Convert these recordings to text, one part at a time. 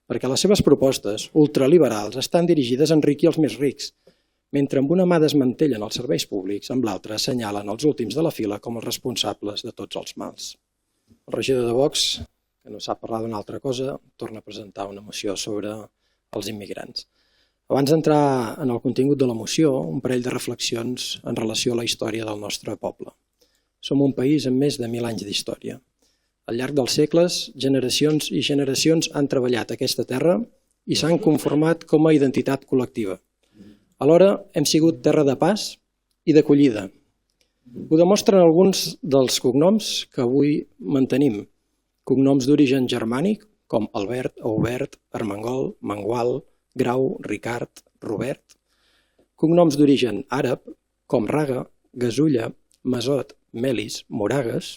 perquè les seves propostes ultraliberals estan dirigides a enriquir els més rics, mentre amb una mà desmantellen els serveis públics, amb l'altra assenyalen els últims de la fila com els responsables de tots els mals. El regidor de Vox, que no sap parlar d'una altra cosa, torna a presentar una moció sobre els immigrants. Abans d'entrar en el contingut de la moció, un parell de reflexions en relació a la història del nostre poble. Som un país amb més de 1.000 anys d'història. Al llarg dels segles, generacions i generacions han treballat aquesta terra i s'han conformat com a identitat col·lectiva. Alhora, hem sigut terra de pas i d'acollida. Ho demostren alguns dels cognoms que avui mantenim. Cognoms d'origen germànic, com Albert, Aubert, Armengol, Mangual, Grau, Ricard, Robert. Cognoms d'origen àrab, com Raga, Gasulla, Masot, Melis, Moragues.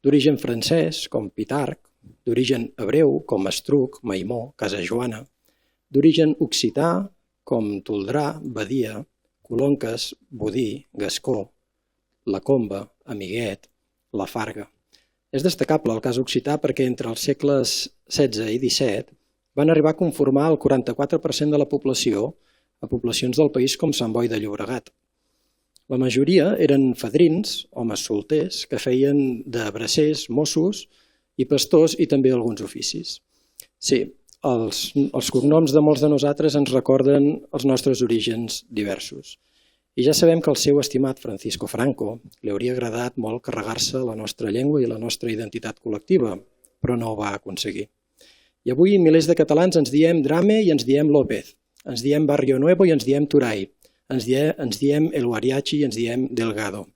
D'origen francès, com Pitarc. D'origen hebreu, com Estruc, Maimó, Casajoana. D'origen occità, com Toldrà, Badia, Colonques, Bodí, Gascó, La Comba, Amiguet, La Farga. És destacable el cas occità perquè entre els segles XVI i XVII van arribar a conformar el 44% de la població a poblacions del país com Sant Boi de Llobregat. La majoria eren fadrins, homes solters, que feien de bracers, mossos i pastors i també alguns oficis. Sí, els cognoms de molts de nosaltres ens recorden els nostres orígens diversos. I ja sabem que al seu estimat Francisco Franco li hauria agradat molt carregar-se la nostra llengua i la nostra identitat col·lectiva, però no ho va aconseguir. I avui milers de catalans ens diem Drame i ens diem López, ens diem Barrio Nuevo i ens diem Turay, ens diem El Guariachi i ens diem Delgado.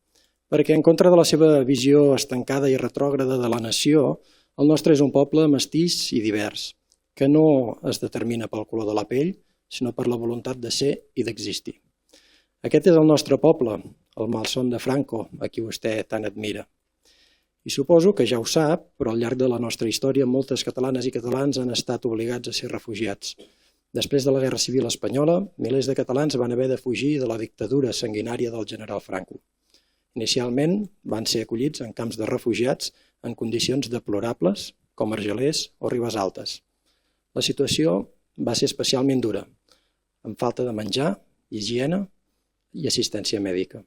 Perquè en contra de la seva visió estancada i retrògrada de la nació, el nostre és un poble mestís i divers, que no es determina pel color de la pell, sinó per la voluntat de ser i d'existir. Aquest és el nostre poble, el malson de Franco, a qui vostè tant admira. I suposo que ja ho sap, però al llarg de la nostra història moltes catalanes i catalans han estat obligats a ser refugiats. Després de la Guerra Civil Espanyola, milers de catalans van haver de fugir de la dictadura sanguinària del general Franco. Inicialment van ser acollits en camps de refugiats en condicions deplorables, com Argelers o Ribesaltes. La situació va ser especialment dura, amb falta de menjar, higiene i assistència mèdica.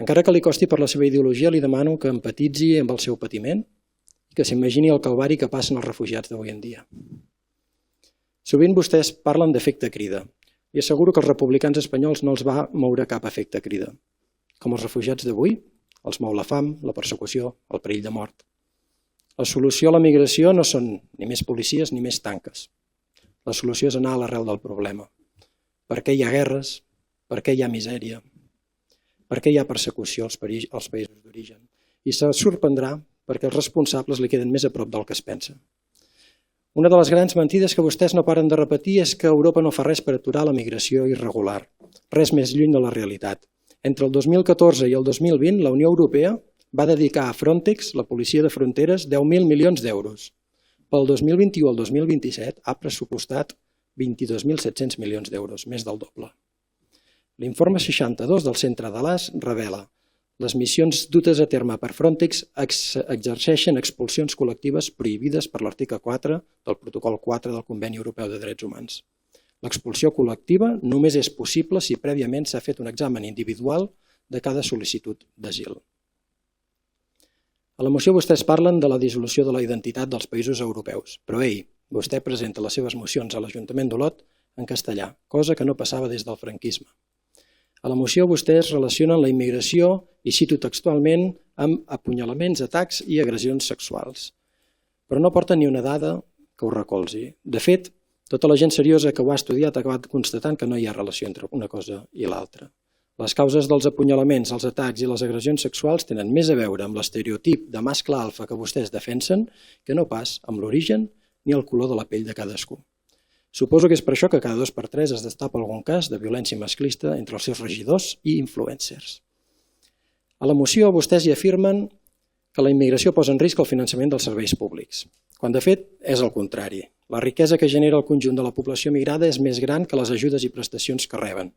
Encara que li costi per la seva ideologia, li demano que empatitzi amb el seu patiment i que s'imagini el calvari que passen els refugiats d'avui en dia. Sovint vostès parlen d'efecte crida i asseguro que els republicans espanyols no els va moure cap efecte crida. Com els refugiats d'avui, els mou la fam, la persecució, el perill de mort. La solució a la migració no són ni més policies ni més tanques. La solució és anar a l'arrel del problema. Per què hi ha guerres? Per què hi ha misèria? Per què hi ha persecució als països d'origen? I se sorprendrà perquè els responsables li queden més a prop del que es pensa. Una de les grans mentides que vostès no paren de repetir és que Europa no fa res per aturar la migració irregular. Res més lluny de la realitat. Entre el 2014 i el 2020, la Unió Europea va dedicar a Frontex, la policia de fronteres, 10.000 milions d'euros. Pel 2021 al 2027 ha pressupostat 22.700 milions d'euros, més del doble. L'informe 62 del Centre d'Alas revela les missions dutes a terme per Frontex exerceixen expulsions col·lectives prohibides per l'article 4 del protocol 4 del Conveni Europeu de Drets Humans. L'expulsió col·lectiva només és possible si prèviament s'ha fet un examen individual de cada sol·licitud d'asil. A la moció vostès parlen de la dissolució de la identitat dels països europeus, però vostè presenta les seves mocions a l'Ajuntament d'Olot en castellà, cosa que no passava des del franquisme. A la moció vostès relacionen la immigració, i cito textualment, amb apunyalaments, atacs i agressions sexuals. Però no porten ni una dada que ho recolzi. De fet, tota la gent seriosa que ho ha estudiat ha acabat constatant que no hi ha relació entre una cosa i l'altra. Les causes dels apunyalaments, els atacs i les agressions sexuals tenen més a veure amb l'estereotip de mascle alfa que vostès defensen que no pas amb l'origen ni el color de la pell de cadascú. Suposo que és per això que cada 2x3 es destapa algun cas de violència masclista entre els seus regidors i influencers. A la moció vostès hi afirmen que la immigració posa en risc el finançament dels serveis públics, quan de fet és el contrari. La riquesa que genera el conjunt de la població migrada és més gran que les ajudes i prestacions que reben.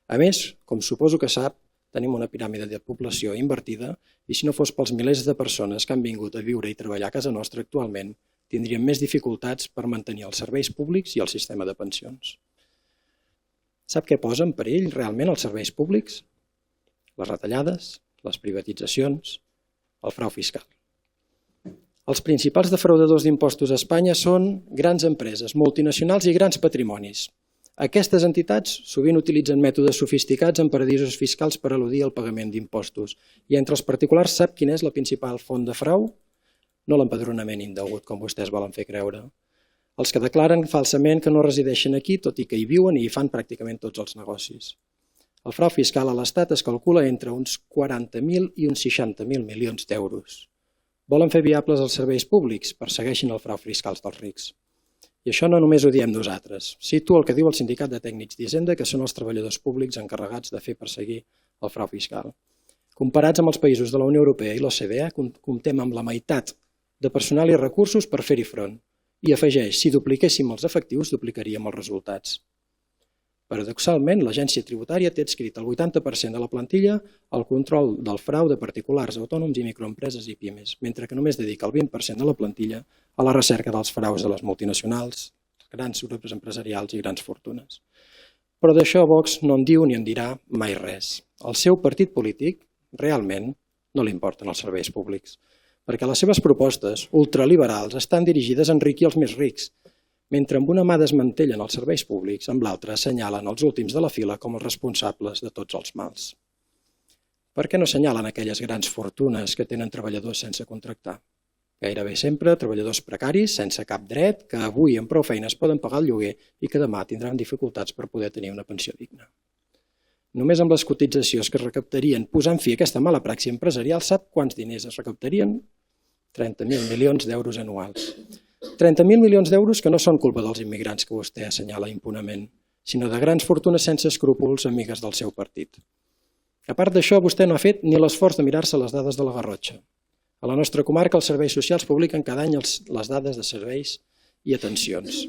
A més, com suposo que sap, tenim una piràmide de població invertida i si no fos pels milers de persones que han vingut a viure i treballar a casa nostra actualment, tindrien més dificultats per mantenir els serveis públics i el sistema de pensions. Sap què posa en perill realment els serveis públics? Les retallades, les privatitzacions, el frau fiscal. Els principals defraudadors d'impostos a Espanya són grans empreses, multinacionals i grans patrimonis. Aquestes entitats sovint utilitzen mètodes sofisticats en paradisos fiscals per eludir el pagament d'impostos. I entre els particulars sap quina és la principal font de frau? No l'empadronament indegut, com vostès volen fer creure. Els que declaren falsament que no resideixen aquí, tot i que hi viuen i hi fan pràcticament tots els negocis. El frau fiscal a l'Estat es calcula entre uns 40.000 i uns 60.000 milions d'euros. Volen fer viables els serveis públics? Persegueixin el frau fiscal dels rics. I això no només ho diem nosaltres. Cito el que diu el Sindicat de Tècnics d'Hisenda, que són els treballadors públics encarregats de fer perseguir el frau fiscal. Comparats amb els països de la Unió Europea i l'OCDE, comptem amb la meitat de personal i recursos per fer-hi front. I afegeix, si dupliquéssim els efectius, duplicaríem els resultats. Paradoxalment, l'agència tributària té adscrit el 80% de la plantilla al control del frau de particulars, autònoms i microempreses i pimes, mentre que només dedica el 20% de la plantilla a la recerca dels fraus de les multinacionals, grans grups empresarials i grans fortunes. Però d'això Vox no en diu ni en dirà mai res. Al seu partit polític realment no li importen els serveis públics, perquè les seves propostes ultraliberals estan dirigides a enriquir els més rics, mentre amb una mà desmantellen els serveis públics, amb l'altra assenyalen els últims de la fila com els responsables de tots els mals. Per què no assenyalen aquelles grans fortunes que tenen treballadors sense contractar? Gairebé sempre treballadors precaris, sense cap dret, que avui amb prou feines poden pagar el lloguer i que demà tindran dificultats per poder tenir una pensió digna. Només amb les cotitzacions que es recaptarien posant fi a aquesta mala praxi empresarial, sap quants diners es recaptarien? 30.000 milions d'euros anuals. 30.000 milions d'euros que no són culpa dels immigrants que vostè assenyala impunament, sinó de grans fortunes sense escrúpols amigues del seu partit. A part d'això, vostè no ha fet ni l'esforç de mirar-se les dades de la Garrotxa. A la nostra comarca, els serveis socials publiquen cada any les dades de serveis i atencions.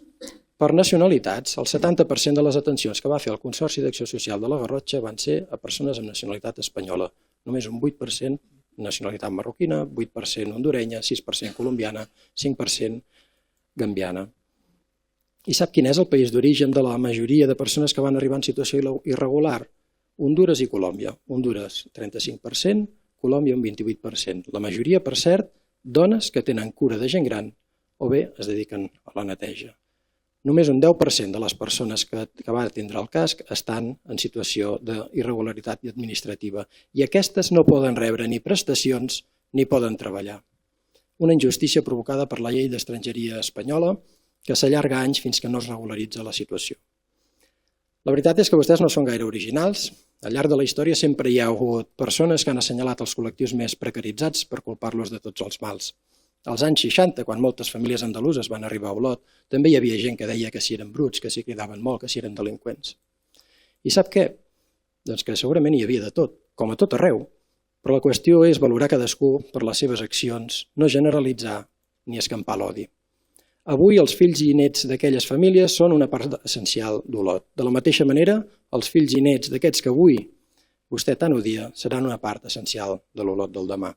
Per nacionalitats, el 70% de les atencions que va fer el Consorci d'Acció Social de la Garrotxa van ser a persones amb nacionalitat espanyola. Només un 8% nacionalitat marroquina, 8% hondurenya, 6% colombiana, 5% gambiana. I sap quin és el país d'origen de la majoria de persones que van arribar en situació irregular? Hondures i Colòmbia. Hondures, 35%, Colòmbia un 28%. La majoria, per cert, dones que tenen cura de gent gran o bé es dediquen a la neteja. Només un 10% de les persones que va atendre el cas estan en situació d'irregularitat administrativa i aquestes no poden rebre ni prestacions ni poden treballar. Una injustícia provocada per la llei d'estrangeria espanyola que s'allarga anys fins que no es regularitza la situació. La veritat és que vostès no són gaire originals. Al llarg de la història sempre hi ha hagut persones que han assenyalat els col·lectius més precaritzats per culpar-los de tots els mals. Als anys 60, quan moltes famílies andaluses van arribar a Olot, també hi havia gent que deia que si eren bruts, que si cridaven molt, que si eren delinqüents. I sap què? Doncs que segurament hi havia de tot, com a tot arreu. Però la qüestió és valorar cadascú per les seves accions, no generalitzar ni escampar l'odi. Avui els fills i nets d'aquelles famílies són una part essencial d'Olot. De la mateixa manera, els fills i nets d'aquests que avui vostè tant odia seran una part essencial de l'Olot del demà.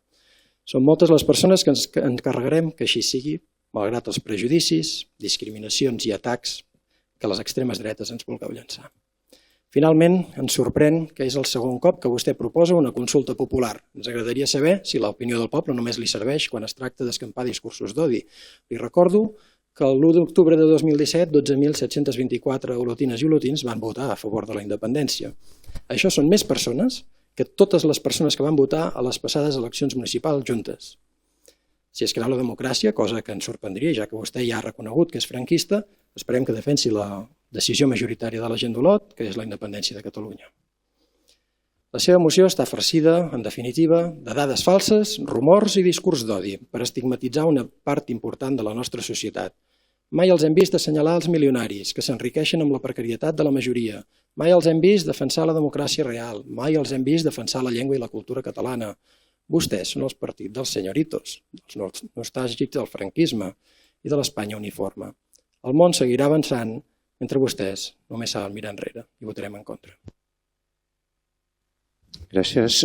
Són moltes les persones que ens encarregarem que així sigui, malgrat els prejudicis, discriminacions i atacs que les extremes dretes ens vulgueu llançar. Finalment, ens sorprèn que és el segon cop que vostè proposa una consulta popular. Ens agradaria saber si l'opinió del poble només li serveix quan es tracta d'escampar discursos d'odi. Li recordo que l'1 d'octubre de 2017, 12.724 olotines i olotins van votar a favor de la independència. Això són més persones que totes les persones que van votar a les passades eleccions municipals juntes. Si es creu la democràcia, cosa que ens sorprendria, ja que vostè ja ha reconegut que és franquista, esperem que defensi la decisió majoritària de la gent d'Olot, que és la independència de Catalunya. La seva moció està farcida, en definitiva, de dades falses, rumors i discurs d'odi, per estigmatitzar una part important de la nostra societat. Mai els hem vist assenyalar els milionaris, que s'enriqueixen amb la precarietat de la majoria. Mai els hem vist defensar la democràcia real. Mai els hem vist defensar la llengua i la cultura catalana. Vostès són els partits dels senyoritos, dels nostàlgics del franquisme i de l'Espanya uniforme. El món seguirà avançant mentre vostès només saben mirar enrere i votarem en contra. Gràcies.